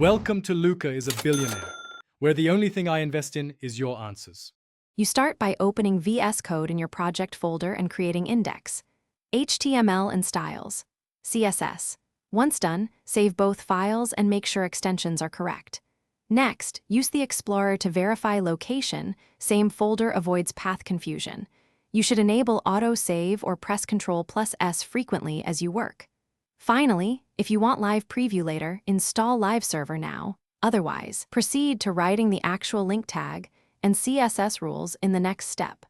Welcome to Luca is a Billionaire, where the only thing I invest in is your answers. You start by opening Vscode in your project folder and creating index, HTML and styles, CSS. Once done, save both files and make sure extensions are correct. Next, use the Explorer to verify location. Same folder avoids path confusion. You should enable auto-save or press Ctrl+S frequently as you work. Finally, if you want live preview later, install Live Server now. Otherwise, proceed to writing the actual link tag and CSS rules in the next step.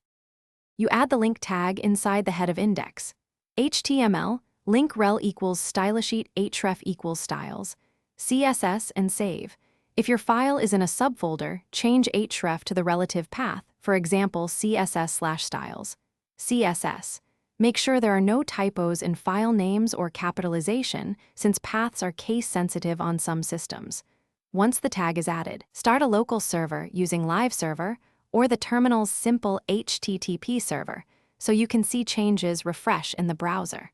You add the link tag inside the head of index. HTML, link rel equals stylesheet href equals styles, CSS and save. If your file is in a subfolder, change href to the relative path, for example CSS/styles. CSS. Make sure there are no typos in file names or capitalization, since paths are case-sensitive on some systems. Once the tag is added, start a local server using Live Server or the terminal's simple HTTP server, so you can see changes refresh in the browser.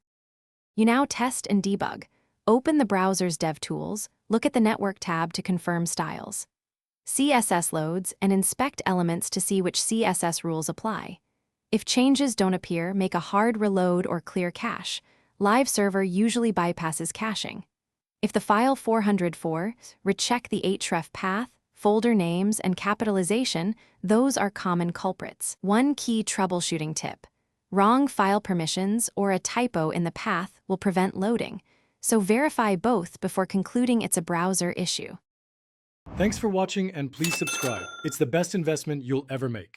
You now test and debug. Open the browser's DevTools, look at the Network tab to confirm styles. CSS loads and inspect elements to see which CSS rules apply. If changes don't appear, make a hard reload or clear cache. Live Server usually bypasses caching. If the file 404, recheck the href path, folder names, and capitalization. Those are common culprits. One key troubleshooting tip: wrong file permissions or a typo in the path will prevent loading, so verify both before concluding it's a browser issue. Thanks for watching and please subscribe. It's the best investment you'll ever make.